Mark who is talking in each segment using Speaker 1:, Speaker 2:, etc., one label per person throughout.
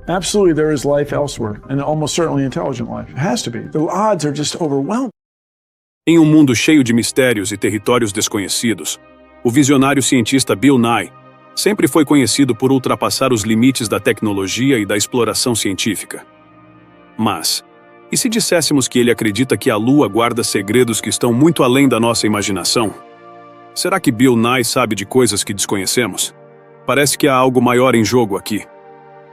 Speaker 1: Absolutely, there is life elsewhere, and almost certainly intelligent life. It has to be. The odds are just overwhelming.
Speaker 2: Em um mundo cheio de mistérios e territórios desconhecidos, o visionário cientista Bill Nye sempre foi conhecido por ultrapassar os limites da tecnologia e da exploração científica. Mas, e se disséssemos que ele acredita que a Lua guarda segredos que estão muito além da nossa imaginação? Será que Bill Nye sabe de coisas que desconhecemos? Parece que há algo maior em jogo aqui.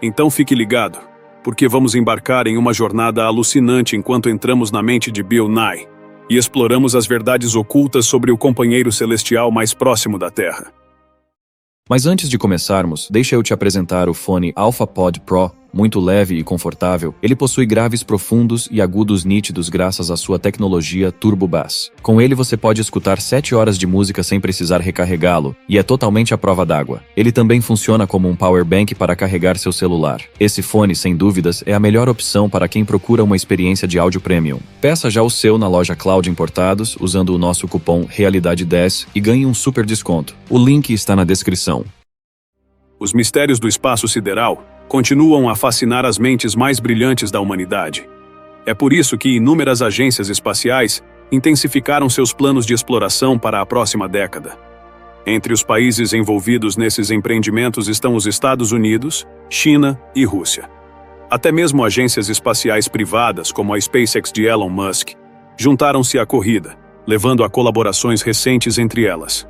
Speaker 2: Então fique ligado, porque vamos embarcar em uma jornada alucinante enquanto entramos na mente de Bill Nye e exploramos as verdades ocultas sobre o companheiro celestial mais próximo da Terra.
Speaker 3: Mas antes de começarmos, deixa eu te apresentar o fone AlphaPod Pro. Muito leve e confortável, ele possui graves profundos e agudos nítidos graças à sua tecnologia Turbo Bass. Com ele você pode escutar 7 horas de música sem precisar recarregá-lo, e é totalmente à prova d'água. Ele também funciona como um power bank para carregar seu celular. Esse fone, sem dúvidas, é a melhor opção para quem procura uma experiência de áudio premium. Peça já o seu na loja Cloud Importados, usando o nosso cupom REALIDADE10 e ganhe um super desconto. O link está na descrição.
Speaker 2: Os mistérios do espaço sideral continuam a fascinar as mentes mais brilhantes da humanidade. É por isso que inúmeras agências espaciais intensificaram seus planos de exploração para a próxima década. Entre os países envolvidos nesses empreendimentos estão os Estados Unidos, China e Rússia. Até mesmo agências espaciais privadas, como a SpaceX de Elon Musk, juntaram-se à corrida, levando a colaborações recentes entre elas.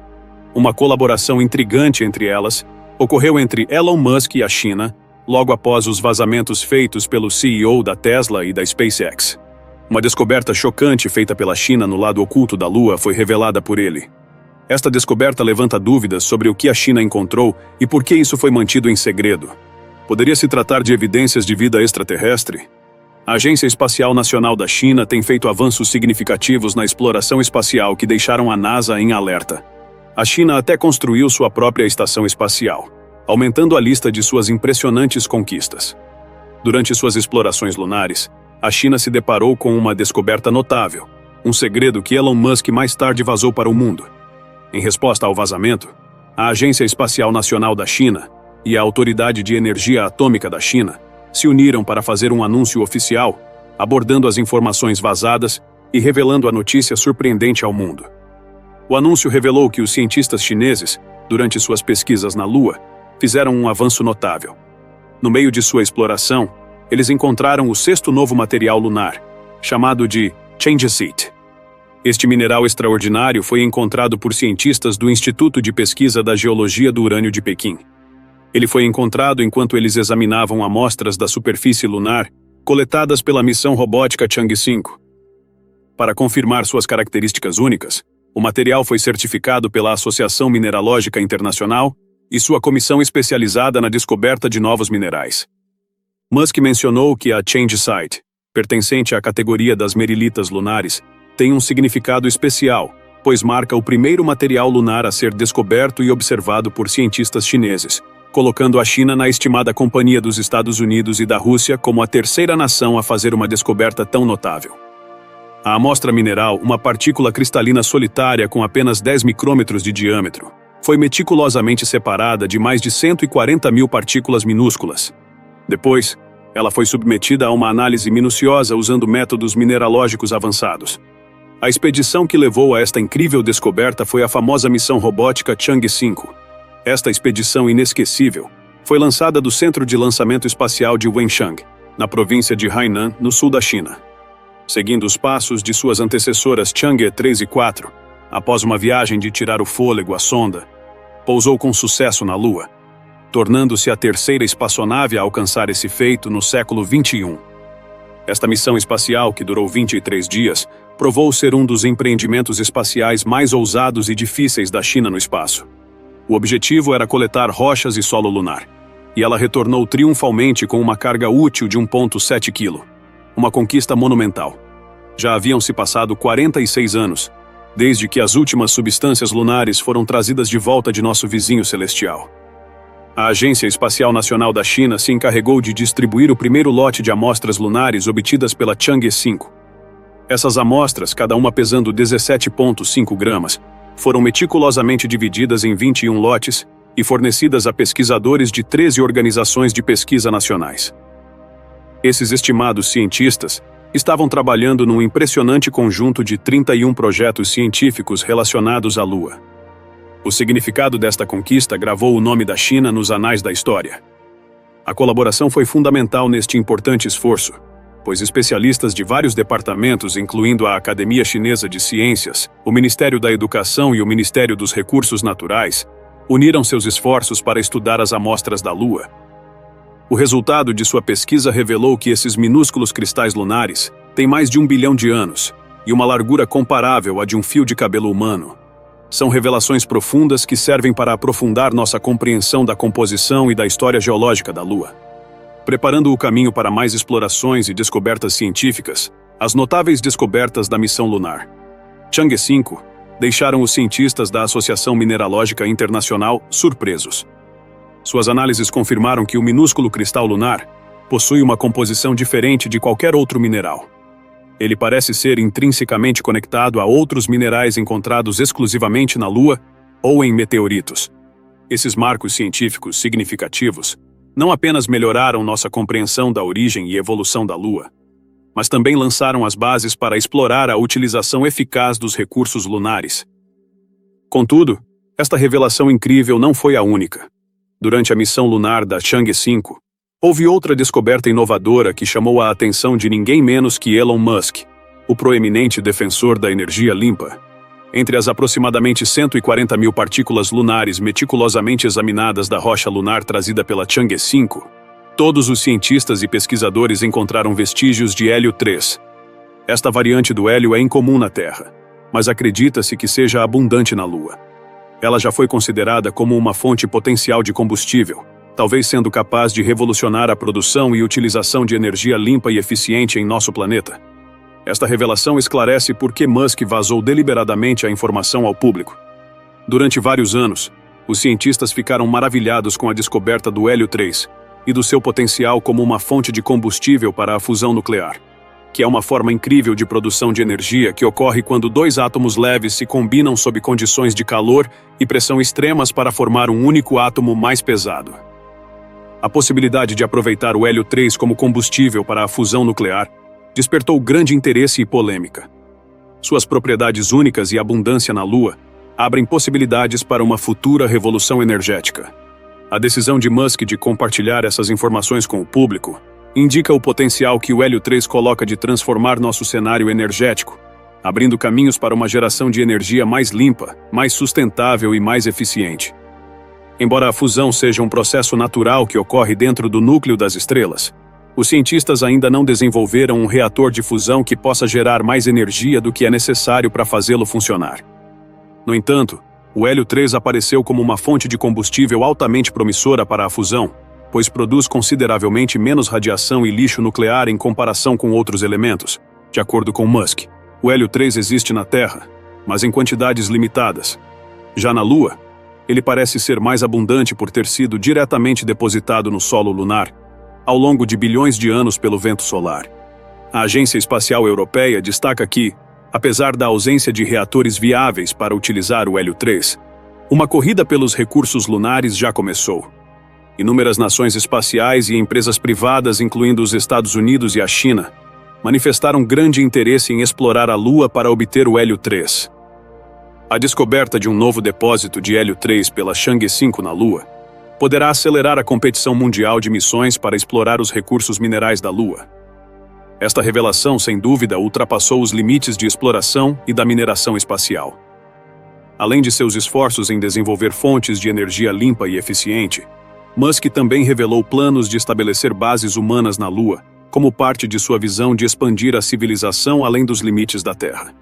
Speaker 2: Uma colaboração intrigante entre elas ocorreu entre Elon Musk e a China, logo após os vazamentos feitos pelo CEO da Tesla e da SpaceX. Uma descoberta chocante feita pela China no lado oculto da Lua foi revelada por ele. Esta descoberta levanta dúvidas sobre o que a China encontrou e por que isso foi mantido em segredo. Poderia se tratar de evidências de vida extraterrestre? A Agência Espacial Nacional da China tem feito avanços significativos na exploração espacial que deixaram a NASA em alerta. A China até construiu sua própria estação espacial, aumentando a lista de suas impressionantes conquistas. Durante suas explorações lunares, a China se deparou com uma descoberta notável, um segredo que Elon Musk mais tarde vazou para o mundo. Em resposta ao vazamento, a Agência Espacial Nacional da China e a Autoridade de Energia Atômica da China se uniram para fazer um anúncio oficial, abordando as informações vazadas e revelando a notícia surpreendente ao mundo. O anúncio revelou que os cientistas chineses, durante suas pesquisas na Lua, fizeram um avanço notável. No meio de sua exploração, eles encontraram o 6º novo material lunar, chamado de Chang'e-Sit. Este mineral extraordinário foi encontrado por cientistas do Instituto de Pesquisa da Geologia do Urânio de Pequim. Ele foi encontrado enquanto eles examinavam amostras da superfície lunar coletadas pela missão robótica Chang'e 5. Para confirmar suas características únicas, o material foi certificado pela Associação Mineralógica Internacional e sua comissão especializada na descoberta de novos minerais. Musk mencionou que a Chang'e-Sit, pertencente à categoria das merilitas lunares, tem um significado especial, pois marca o primeiro material lunar a ser descoberto e observado por cientistas chineses, colocando a China na estimada companhia dos Estados Unidos e da Rússia como a terceira nação a fazer uma descoberta tão notável. A amostra mineral, uma partícula cristalina solitária com apenas 10 micrômetros de diâmetro, foi meticulosamente separada de mais de 140 mil partículas minúsculas. Depois, ela foi submetida a uma análise minuciosa usando métodos mineralógicos avançados. A expedição que levou a esta incrível descoberta foi a famosa missão robótica Chang'e 5. Esta expedição inesquecível foi lançada do Centro de Lançamento Espacial de Wenchang, na província de Hainan, no sul da China. Seguindo os passos de suas antecessoras Chang'e 3 e 4, após uma viagem de tirar o fôlego, a sonda pousou com sucesso na Lua, tornando-se a terceira espaçonave a alcançar esse feito no século XXI. Esta missão espacial, que durou 23 dias, provou ser um dos empreendimentos espaciais mais ousados e difíceis da China no espaço. O objetivo era coletar rochas e solo lunar, e ela retornou triunfalmente com uma carga útil de 1,7 kg. Uma conquista monumental. Já haviam se passado 46 anos, desde que as últimas substâncias lunares foram trazidas de volta de nosso vizinho celestial. A Agência Espacial Nacional da China se encarregou de distribuir o primeiro lote de amostras lunares obtidas pela Chang'e 5. Essas amostras, cada uma pesando 17,5 gramas, foram meticulosamente divididas em 21 lotes e fornecidas a pesquisadores de 13 organizações de pesquisa nacionais. Esses estimados cientistas estavam trabalhando num impressionante conjunto de 31 projetos científicos relacionados à Lua. O significado desta conquista gravou o nome da China nos anais da história. A colaboração foi fundamental neste importante esforço, pois especialistas de vários departamentos, incluindo a Academia Chinesa de Ciências, o Ministério da Educação e o Ministério dos Recursos Naturais, uniram seus esforços para estudar as amostras da Lua. O resultado de sua pesquisa revelou que esses minúsculos cristais lunares têm mais de 1 bilhão de anos e uma largura comparável à de um fio de cabelo humano. São revelações profundas que servem para aprofundar nossa compreensão da composição e da história geológica da Lua. Preparando o caminho para mais explorações e descobertas científicas, as notáveis descobertas da missão lunar Chang'e 5 deixaram os cientistas da Associação Mineralógica Internacional surpresos. Suas análises confirmaram que o minúsculo cristal lunar possui uma composição diferente de qualquer outro mineral. Ele parece ser intrinsecamente conectado a outros minerais encontrados exclusivamente na Lua ou em meteoritos. Esses marcos científicos significativos não apenas melhoraram nossa compreensão da origem e evolução da Lua, mas também lançaram as bases para explorar a utilização eficaz dos recursos lunares. Contudo, esta revelação incrível não foi a única. Durante a missão lunar da Chang'e 5, houve outra descoberta inovadora que chamou a atenção de ninguém menos que Elon Musk, o proeminente defensor da energia limpa. Entre as aproximadamente 140 mil partículas lunares meticulosamente examinadas da rocha lunar trazida pela Chang'e 5, todos os cientistas e pesquisadores encontraram vestígios de hélio 3. Esta variante do hélio é incomum na Terra, mas acredita-se que seja abundante na Lua. Ela já foi considerada como uma fonte potencial de combustível, talvez sendo capaz de revolucionar a produção e utilização de energia limpa e eficiente em nosso planeta. Esta revelação esclarece por que Musk vazou deliberadamente a informação ao público. Durante vários anos, os cientistas ficaram maravilhados com a descoberta do hélio 3 e do seu potencial como uma fonte de combustível para a fusão nuclear, que é uma forma incrível de produção de energia que ocorre quando dois átomos leves se combinam sob condições de calor e pressão extremas para formar um único átomo mais pesado. A possibilidade de aproveitar o hélio 3 como combustível para a fusão nuclear despertou grande interesse e polêmica. Suas propriedades únicas e abundância na Lua abrem possibilidades para uma futura revolução energética. A decisão de Musk de compartilhar essas informações com o público indica o potencial que o hélio 3 coloca de transformar nosso cenário energético, abrindo caminhos para uma geração de energia mais limpa, mais sustentável e mais eficiente. Embora a fusão seja um processo natural que ocorre dentro do núcleo das estrelas, os cientistas ainda não desenvolveram um reator de fusão que possa gerar mais energia do que é necessário para fazê-lo funcionar. No entanto, o hélio 3 apareceu como uma fonte de combustível altamente promissora para a fusão, pois produz consideravelmente menos radiação e lixo nuclear em comparação com outros elementos. De acordo com Musk, o hélio 3 existe na Terra, mas em quantidades limitadas. Já na Lua, ele parece ser mais abundante por ter sido diretamente depositado no solo lunar, ao longo de bilhões de anos pelo vento solar. A Agência Espacial Europeia destaca que, apesar da ausência de reatores viáveis para utilizar o hélio 3, uma corrida pelos recursos lunares já começou. Inúmeras nações espaciais e empresas privadas, incluindo os Estados Unidos e a China, manifestaram grande interesse em explorar a Lua para obter o hélio 3. A descoberta de um novo depósito de hélio 3 pela Chang'e 5 na Lua poderá acelerar a competição mundial de missões para explorar os recursos minerais da Lua. Esta revelação, sem dúvida, ultrapassou os limites de exploração e da mineração espacial. Além de seus esforços em desenvolver fontes de energia limpa e eficiente, Musk também revelou planos de estabelecer bases humanas na Lua, como parte de sua visão de expandir a civilização além dos limites da Terra.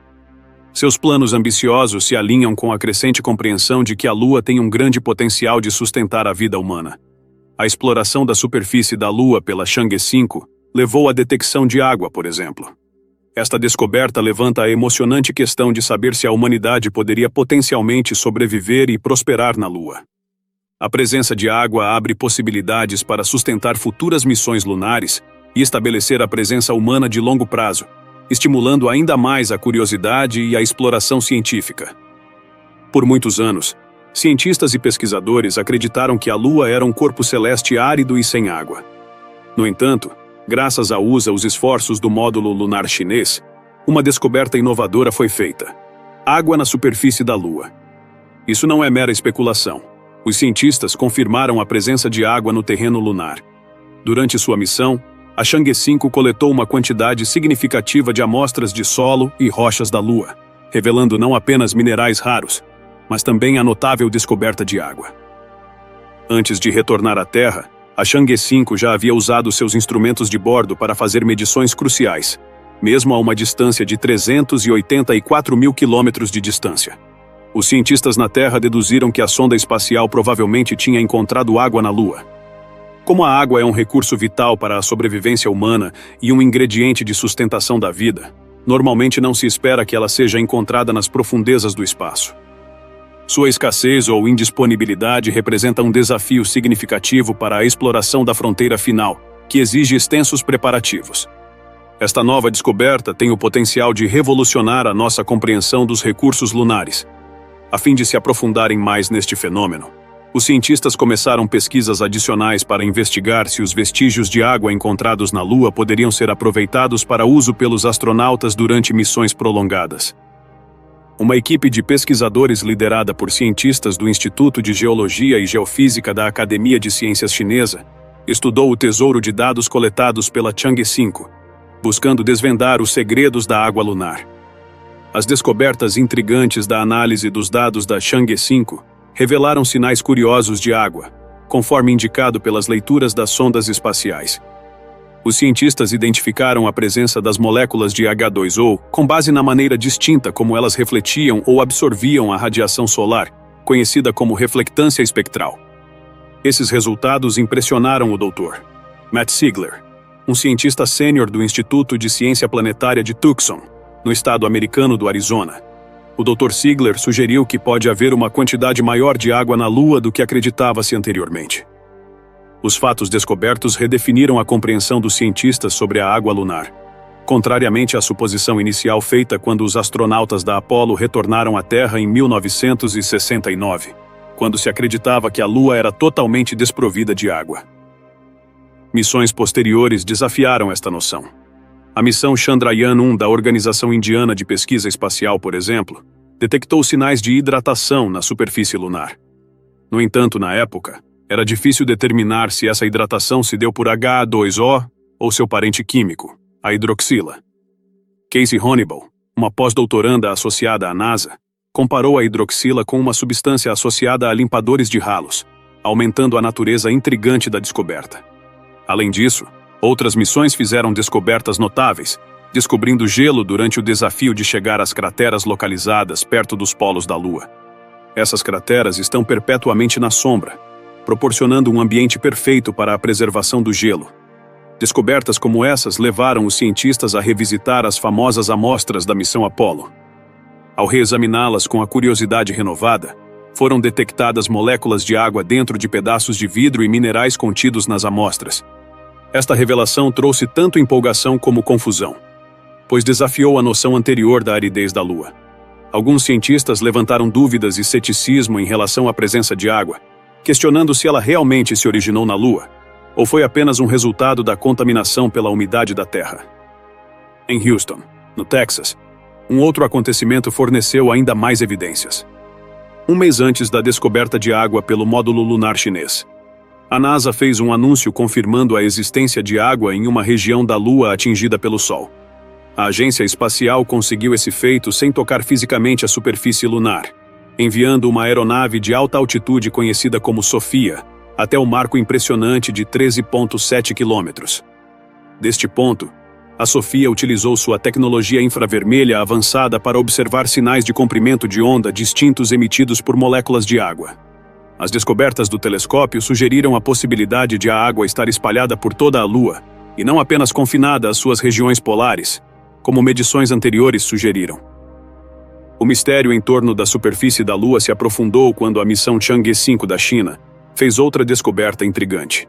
Speaker 2: Seus planos ambiciosos se alinham com a crescente compreensão de que a Lua tem um grande potencial de sustentar a vida humana. A exploração da superfície da Lua pela Chang'e 5 levou à detecção de água, por exemplo. Esta descoberta levanta a emocionante questão de saber se a humanidade poderia potencialmente sobreviver e prosperar na Lua. A presença de água abre possibilidades para sustentar futuras missões lunares e estabelecer a presença humana de longo prazo, estimulando ainda mais a curiosidade e a exploração científica. Por muitos anos, cientistas e pesquisadores acreditaram que a Lua era um corpo celeste árido e sem água. No entanto, graças a os esforços do módulo lunar chinês, uma descoberta inovadora foi feita: água na superfície da Lua. Isso não é mera especulação. Os cientistas confirmaram a presença de água no terreno lunar. Durante sua missão, a Chang'e 5 coletou uma quantidade significativa de amostras de solo e rochas da Lua, revelando não apenas minerais raros, mas também a notável descoberta de água. Antes de retornar à Terra, a Chang'e 5 já havia usado seus instrumentos de bordo para fazer medições cruciais, mesmo a uma distância de 384 mil quilômetros de distância. Os cientistas na Terra deduziram que a sonda espacial provavelmente tinha encontrado água na Lua. Como a água é um recurso vital para a sobrevivência humana e um ingrediente de sustentação da vida, normalmente não se espera que ela seja encontrada nas profundezas do espaço. Sua escassez ou indisponibilidade representa um desafio significativo para a exploração da fronteira final, que exige extensos preparativos. Esta nova descoberta tem o potencial de revolucionar a nossa compreensão dos recursos lunares. A fim de se aprofundarem mais neste fenômeno, os cientistas começaram pesquisas adicionais para investigar se os vestígios de água encontrados na Lua poderiam ser aproveitados para uso pelos astronautas durante missões prolongadas. Uma equipe de pesquisadores liderada por cientistas do Instituto de Geologia e Geofísica da Academia de Ciências Chinesa estudou o tesouro de dados coletados pela Chang'e 5, buscando desvendar os segredos da água lunar. As descobertas intrigantes da análise dos dados da Chang'e 5 revelaram sinais curiosos de água, conforme indicado pelas leituras das sondas espaciais. Os cientistas identificaram a presença das moléculas de H2O com base na maneira distinta como elas refletiam ou absorviam a radiação solar, conhecida como reflectância espectral. Esses resultados impressionaram o Dr. Matt Ziegler, um cientista sênior do Instituto de Ciência Planetária de Tucson, no estado americano do Arizona. O Dr. Ziegler sugeriu que pode haver uma quantidade maior de água na Lua do que acreditava-se anteriormente. Os fatos descobertos redefiniram a compreensão dos cientistas sobre a água lunar. Contrariamente à suposição inicial feita quando os astronautas da Apollo retornaram à Terra em 1969, quando se acreditava que a Lua era totalmente desprovida de água. Missões posteriores desafiaram esta noção. A missão Chandrayaan-1 da Organização Indiana de Pesquisa Espacial, por exemplo, detectou sinais de hidratação na superfície lunar. No entanto, na época, era difícil determinar se essa hidratação se deu por H2O ou seu parente químico, a hidroxila. Casey Honeyball, uma pós-doutoranda associada à NASA, comparou a hidroxila com uma substância associada a limpadores de ralos, aumentando a natureza intrigante da descoberta. Além disso, outras missões fizeram descobertas notáveis, descobrindo gelo durante o desafio de chegar às crateras localizadas perto dos polos da Lua. Essas crateras estão perpetuamente na sombra, proporcionando um ambiente perfeito para a preservação do gelo. Descobertas como essas levaram os cientistas a revisitar as famosas amostras da missão Apollo. Ao reexaminá-las com a curiosidade renovada, foram detectadas moléculas de água dentro de pedaços de vidro e minerais contidos nas amostras. Esta revelação trouxe tanto empolgação como confusão, pois desafiou a noção anterior da aridez da Lua. Alguns cientistas levantaram dúvidas e ceticismo em relação à presença de água, questionando se ela realmente se originou na Lua, ou foi apenas um resultado da contaminação pela umidade da Terra. Em Houston, no Texas, um outro acontecimento forneceu ainda mais evidências. Um mês antes da descoberta de água pelo módulo lunar chinês, a NASA fez um anúncio confirmando a existência de água em uma região da Lua atingida pelo Sol. A agência espacial conseguiu esse feito sem tocar fisicamente a superfície lunar, enviando uma aeronave de alta altitude conhecida como SOFIA até o marco impressionante de 13,7 quilômetros. Deste ponto, a SOFIA utilizou sua tecnologia infravermelha avançada para observar sinais de comprimento de onda distintos emitidos por moléculas de água. As descobertas do telescópio sugeriram a possibilidade de a água estar espalhada por toda a Lua, e não apenas confinada às suas regiões polares, como medições anteriores sugeriram. O mistério em torno da superfície da Lua se aprofundou quando a missão Chang'e 5 da China fez outra descoberta intrigante.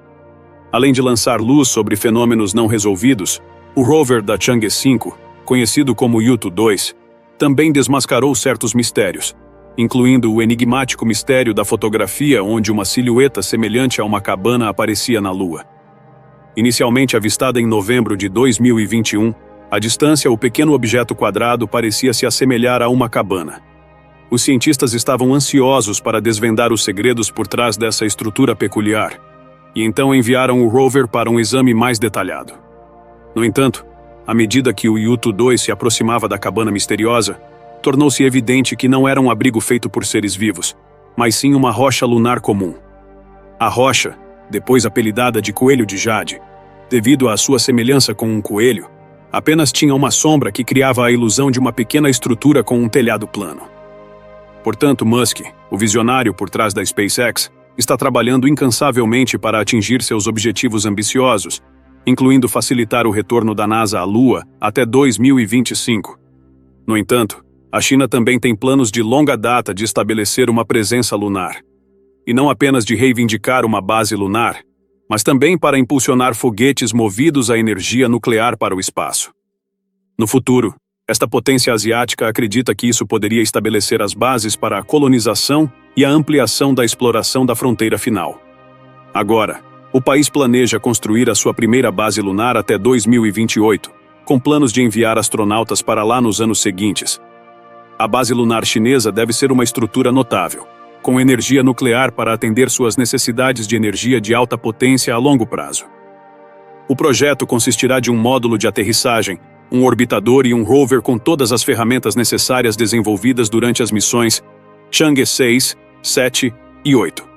Speaker 2: Além de lançar luz sobre fenômenos não resolvidos, o rover da Chang'e 5, conhecido como Yutu-2, também desmascarou certos mistérios, incluindo o enigmático mistério da fotografia onde uma silhueta semelhante a uma cabana aparecia na Lua. Inicialmente avistada em novembro de 2021, à distância o pequeno objeto quadrado parecia se assemelhar a uma cabana. Os cientistas estavam ansiosos para desvendar os segredos por trás dessa estrutura peculiar, e então enviaram o rover para um exame mais detalhado. No entanto, à medida que o Yutu 2 se aproximava da cabana misteriosa, tornou-se evidente que não era um abrigo feito por seres vivos, mas sim uma rocha lunar comum. A rocha, depois apelidada de Coelho de Jade, devido à sua semelhança com um coelho, apenas tinha uma sombra que criava a ilusão de uma pequena estrutura com um telhado plano. Portanto, Musk, o visionário por trás da SpaceX, está trabalhando incansavelmente para atingir seus objetivos ambiciosos, incluindo facilitar o retorno da NASA à Lua até 2025. No entanto, a China também tem planos de longa data de estabelecer uma presença lunar. E não apenas de reivindicar uma base lunar, mas também para impulsionar foguetes movidos a energia nuclear para o espaço. No futuro, esta potência asiática acredita que isso poderia estabelecer as bases para a colonização e a ampliação da exploração da fronteira final. Agora, o país planeja construir a sua primeira base lunar até 2028, com planos de enviar astronautas para lá nos anos seguintes. A base lunar chinesa deve ser uma estrutura notável, com energia nuclear para atender suas necessidades de energia de alta potência a longo prazo. O projeto consistirá de um módulo de aterrissagem, um orbitador e um rover com todas as ferramentas necessárias desenvolvidas durante as missões Chang'e 6, 7 e 8.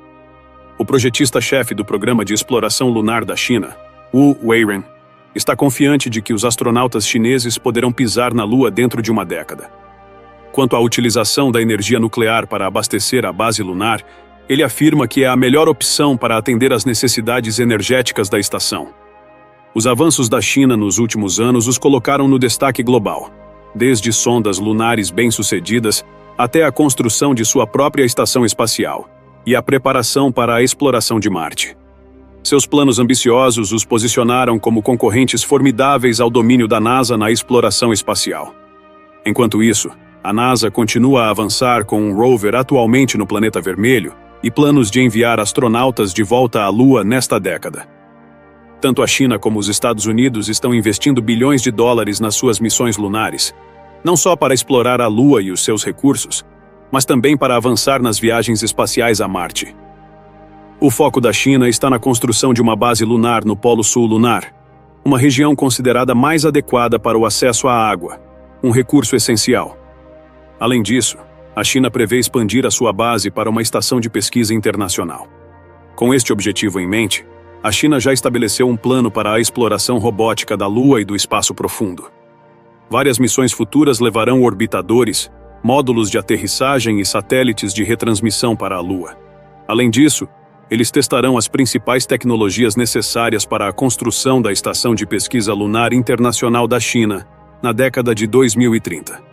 Speaker 2: O projetista-chefe do Programa de Exploração Lunar da China, Wu Weiren, está confiante de que os astronautas chineses poderão pisar na Lua dentro de uma década. Quanto à utilização da energia nuclear para abastecer a base lunar, ele afirma que é a melhor opção para atender às necessidades energéticas da estação. Os avanços da China nos últimos anos os colocaram no destaque global, desde sondas lunares bem-sucedidas até a construção de sua própria estação espacial e a preparação para a exploração de Marte. Seus planos ambiciosos os posicionaram como concorrentes formidáveis ao domínio da NASA na exploração espacial. Enquanto isso, a NASA continua a avançar com um rover atualmente no planeta vermelho e planos de enviar astronautas de volta à Lua nesta década. Tanto a China como os Estados Unidos estão investindo bilhões de dólares nas suas missões lunares, não só para explorar a Lua e os seus recursos, mas também para avançar nas viagens espaciais a Marte. O foco da China está na construção de uma base lunar no Polo Sul lunar, uma região considerada mais adequada para o acesso à água, um recurso essencial. Além disso, a China prevê expandir a sua base para uma estação de pesquisa internacional. Com este objetivo em mente, a China já estabeleceu um plano para a exploração robótica da Lua e do espaço profundo. Várias missões futuras levarão orbitadores, módulos de aterrissagem e satélites de retransmissão para a Lua. Além disso, eles testarão as principais tecnologias necessárias para a construção da Estação de Pesquisa Lunar Internacional da China, na década de 2030.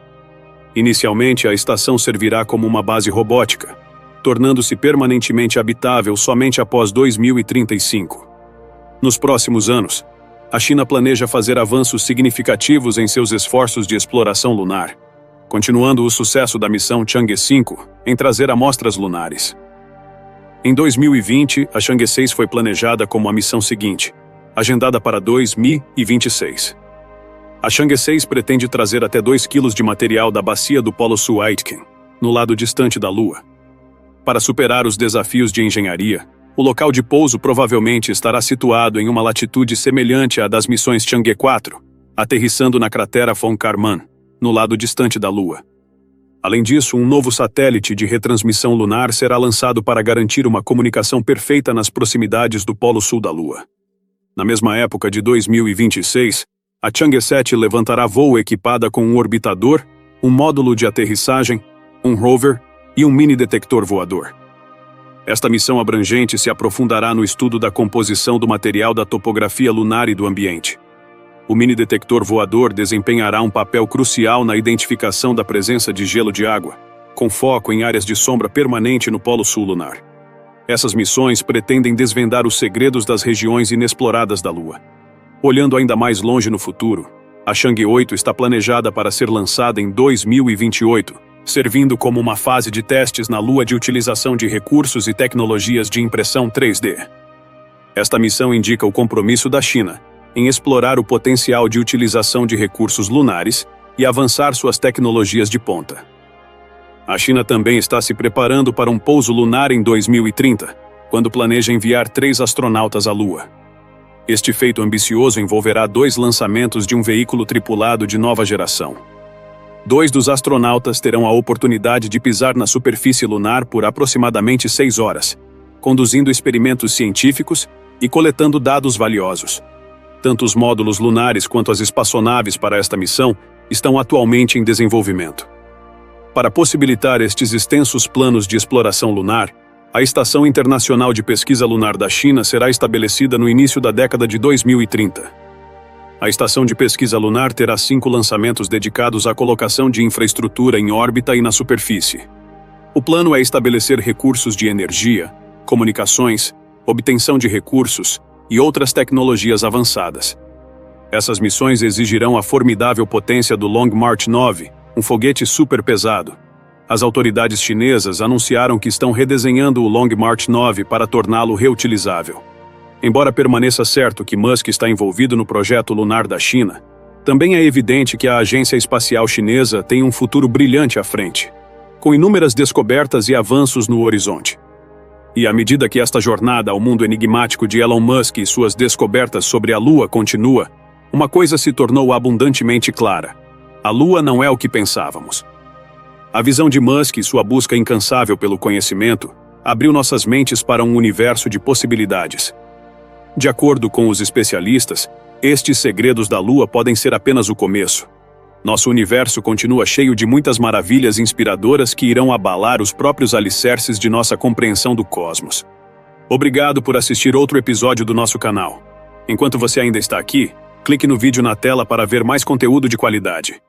Speaker 2: Inicialmente, a estação servirá como uma base robótica, tornando-se permanentemente habitável somente após 2035. Nos próximos anos, a China planeja fazer avanços significativos em seus esforços de exploração lunar, continuando o sucesso da missão Chang'e 5 em trazer amostras lunares. Em 2020, a Chang'e 6 foi planejada como a missão seguinte, agendada para 2026. A Chang'e 6 pretende trazer até 2 quilos de material da bacia do Polo Sul Aitken, no lado distante da Lua. Para superar os desafios de engenharia, o local de pouso provavelmente estará situado em uma latitude semelhante à das missões Chang'e 4, aterrissando na cratera von Karman, no lado distante da Lua. Além disso, um novo satélite de retransmissão lunar será lançado para garantir uma comunicação perfeita nas proximidades do Polo Sul da Lua. Na mesma época de 2026, a Chang'e 7 levantará voo equipada com um orbitador, um módulo de aterrissagem, um rover e um mini-detector voador. Esta missão abrangente se aprofundará no estudo da composição do material da topografia lunar e do ambiente. O mini-detector voador desempenhará um papel crucial na identificação da presença de gelo de água, com foco em áreas de sombra permanente no Polo Sul lunar. Essas missões pretendem desvendar os segredos das regiões inexploradas da Lua. Olhando ainda mais longe no futuro, a Chang'e 8 está planejada para ser lançada em 2028, servindo como uma fase de testes na Lua de utilização de recursos e tecnologias de impressão 3D. Esta missão indica o compromisso da China em explorar o potencial de utilização de recursos lunares e avançar suas tecnologias de ponta. A China também está se preparando para um pouso lunar em 2030, quando planeja enviar 3 astronautas à Lua. Este feito ambicioso envolverá 2 lançamentos de um veículo tripulado de nova geração. 2 dos astronautas terão a oportunidade de pisar na superfície lunar por aproximadamente 6 horas, conduzindo experimentos científicos e coletando dados valiosos. Tanto os módulos lunares quanto as espaçonaves para esta missão estão atualmente em desenvolvimento. Para possibilitar estes extensos planos de exploração lunar, a Estação Internacional de Pesquisa Lunar da China será estabelecida no início da década de 2030. A Estação de Pesquisa Lunar terá 5 lançamentos dedicados à colocação de infraestrutura em órbita e na superfície. O plano é estabelecer recursos de energia, comunicações, obtenção de recursos e outras tecnologias avançadas. Essas missões exigirão a formidável potência do Long March 9, um foguete super pesado. As autoridades chinesas anunciaram que estão redesenhando o Long March 9 para torná-lo reutilizável. Embora permaneça certo que Musk está envolvido no projeto lunar da China, também é evidente que a agência espacial chinesa tem um futuro brilhante à frente, com inúmeras descobertas e avanços no horizonte. E à medida que esta jornada ao mundo enigmático de Elon Musk e suas descobertas sobre a Lua continua, uma coisa se tornou abundantemente clara: a Lua não é o que pensávamos. A visão de Musk e sua busca incansável pelo conhecimento abriu nossas mentes para um universo de possibilidades. De acordo com os especialistas, estes segredos da Lua podem ser apenas o começo. Nosso universo continua cheio de muitas maravilhas inspiradoras que irão abalar os próprios alicerces de nossa compreensão do cosmos. Obrigado por assistir outro episódio do nosso canal. Enquanto você ainda está aqui, clique no vídeo na tela para ver mais conteúdo de qualidade.